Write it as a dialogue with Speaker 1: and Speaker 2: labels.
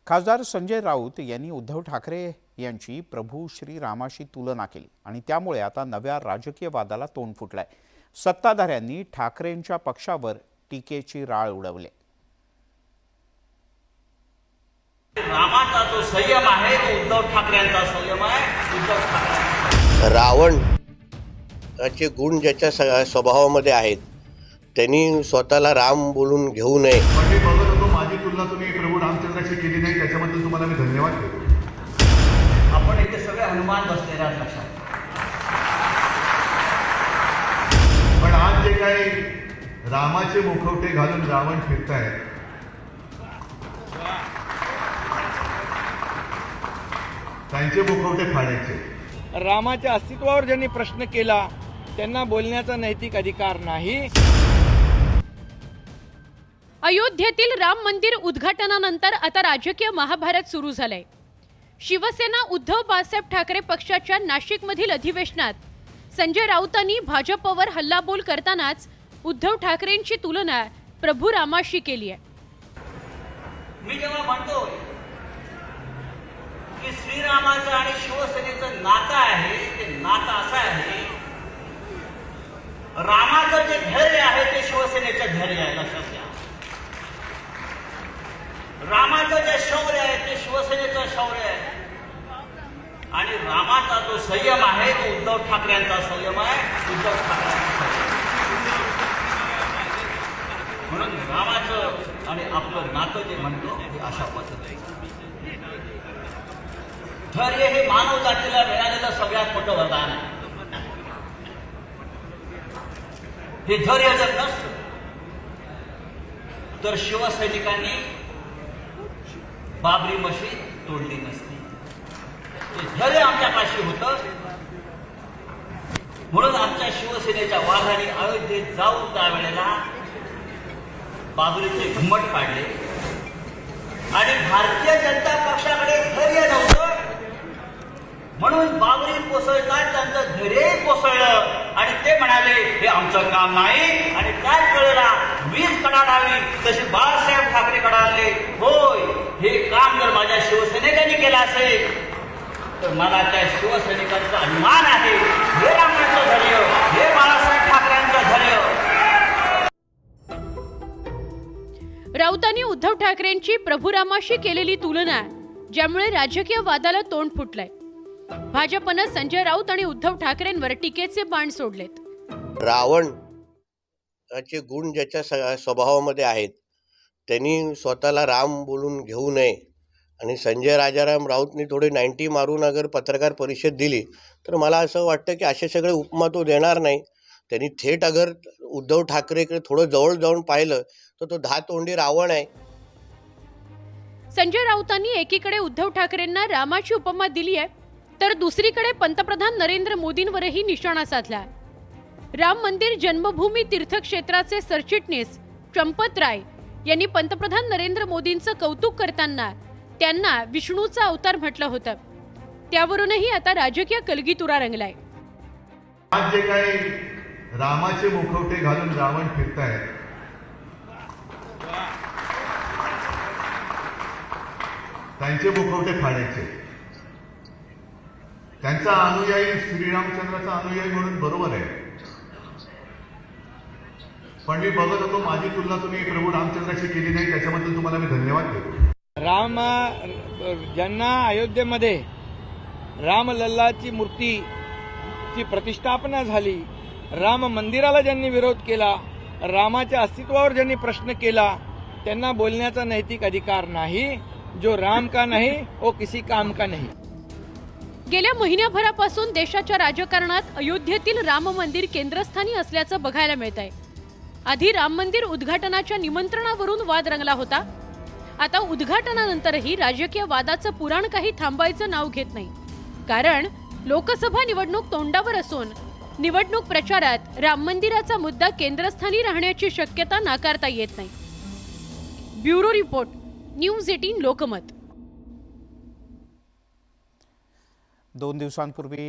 Speaker 1: खासदार संजय राऊत यांनी उद्धव ठाकरे यांची प्रभू श्री रामाशी तुलना केली आणि त्यामुळे आता नव्या राजकीय वादाला तोंड फुटलंय। सत्ताधाऱ्यांनी ठाकरेंच्या पक्षावर टीकेची राळ उडवली।
Speaker 2: रामाचा जो संयम आहे तो उद्धव ठाकरेंचा संयम आहे। उद्धव ठाकरे
Speaker 3: रावणचे गुण ज्याच्या स्वभावामध्ये आहेत त्यांनी स्वतःला राम बोलून घेऊ नये।
Speaker 4: मी बघत होतो माझी तुलना तुम्ही प्रभू रामचंद्राशी केली नाही, त्याच्याबद्दल तुम्हाला मी धन्यवाद देतो।
Speaker 2: आपण इथे सगळे हनुमान बसलेले आहात लक्षात।
Speaker 4: पण आज जे काही रामाचे मुखवटे घालून रावण फिरतायत, त्यांचे मुखवटे फाडायचे।
Speaker 5: रामाच्या अस्तित्वावर ज्यांनी प्रश्न केला त्यांना बोलण्याचा नैतिक अधिकार नाही।
Speaker 6: अयोध्येतील राम मंदिर उद्घाटनानंतर आता राजकीय महाभारत सुरू झालंय। शिवसेना उद्धव बाळासाहेब ठाकरे पक्षाच्या नाशिकमधील अधिवेशनात संजय राऊतांनी भाजपवर हल्लाबोल करतानाच उद्धव ठाकरेंची तुलना प्रभू रामाशी केली आहे।
Speaker 2: मी जेव्हा म्हणतो की श्रीरामाचं आणि शिवसेनेचं नातं आहे, ते नातं असं आहे, रामाचं जे धैर्य आहे ते शिवसेनेचं धैर्य आहे, लक्षात घ्या। रामाचं जे शौर्य आहे ते शिवसेनेचं शौर्य आहे आणि रामाचा जो संयम आहे तो उद्धव ठाकरेंचा संयम आहे। उद्धव ठाकरेंचा संयम म्हणून रामाचं आणि आपलं नातं जे म्हणतो ते अशा पद्धतीचं धैर्य हे मानव जातीला मिळालेलं सगळ्यात मोठं वरदान आहे। हे धैर्य जर नसतं तर शिवसैनिकांनी बाबरी मशीद तोडली नसती। ते धैर्य आमच्यापाशी होतं म्हणून आमच्या शिवसेनेच्या वाघाने अयोध्येत जाऊन त्यावेळेला बाबरीचे घुमट काढले आणि भारतीय जनता पक्षाकडे धैर्य नव्हतं म्हणून बाबरी कोसळतात त्यांचं धैर्यही कोसळलं आणि ते म्हणाले हे आमचं काम नाही। आणि त्याच वेळेला वीज कडाडावी तशी बाळासाहेब ठाकरे कडाडले, होय हे काम जर माझ्या शिवसैनिकांनी केलं असेल तर मला त्या शिवसैनिकांचा अभिमान आहे। हे रामाचं धैर्य, हे बाळासाहेब ठाकरेंचं धैर्य।
Speaker 6: राऊतांनी उद्धव ठाकरेंची प्रभू रामाशी केलेली तुलना ज्यामुळे राजकीय वादाला तोंड फुटलंय। भाजपनं संजय राऊत आणि उद्धव ठाकरेंवर टीकेचे बाण सोडलेत।
Speaker 3: रावणचे गुण ज्याच्या स्वभावामध्ये आहेत त्यांनी स्वतःला राम बोलून घेऊ नये आणि संजय राजाराम राऊतनी थोडे 90 मारून अगर पत्रकार परिषद दिली तर मला असं वाटतं की असे सगळे उपमा तो देणार नाही। त्यांनी थेट अगर उद्धव ठाकरेकडे थोडं जवळ जाऊन पाहिलं तर तो 10 तोंडी रावण आहे।
Speaker 6: संजय राऊतांनी एकीकडे उद्धव ठाकरेंना रामाची उपमा दिली आहे तर दुसरीकडे पंतप्रधान नरेंद्र मोदींवरही निशाणा साधला। राम मंदिर जन्मभूमी तीर्थक्षेत्राचे सरचिटणीस चंपत राय यांनी पंतप्रधान नरेंद्र मोदींचं कौतुक करताना त्यांना विष्णूचा अवतार म्हटलं होतं। त्यावरूनही आता राजकीय कलगीतुरा रंगलाय।
Speaker 4: आज जे काही रामाचे मुखवटे घालून रावण फिरतायत, त्यांचे मुखवटे फाडायचे। त्यांचा अनुयायी श्रीरामचंद्राचा अनुयायी म्हणून बरोबर आहे, पण मी बघत होतो माझी तुलना तुम्ही प्रभू रामचंद्राशी केली नाही, त्याच्याबद्दल तुम्हाला मी धन्यवाद देतो।
Speaker 5: राम ज्यांना अयोध्येमध्ये रामलल्लाची मूर्तीची प्रतिष्ठापना झाली, राम मंदिराला ज्यांनी विरोध केला, रामाच्या अस्तित्वावर ज्यांनी प्रश्न केला त्यांना बोलण्याचा नैतिक अधिकार नाही। जो राम का नहीं वो किसी काम का नहीं।
Speaker 6: गेल्या महिन्याभरापासून देशाच्या राजकारणात अयोध्येतील राम मंदिर केंद्रस्थानी असल्याचं बघायला मिळत आहे। आधी राम मंदिर उद्घाटनाच्या निमंत्रणावरून वाद रंगला होता। आता उद्घाटनानंतरही राजकीय वादाचं पुराण काही थांबायचं नाव घेत नाही, कारण लोकसभा निवडणूक तोंडावर असून निवडणूक प्रचारात राम मंदिराचा मुद्दा केंद्रस्थानी राहण्याची शक्यता नाकारता येत नाही। Bureau report, news 18 Lokmat.
Speaker 1: 2 दिवसांपूर्वी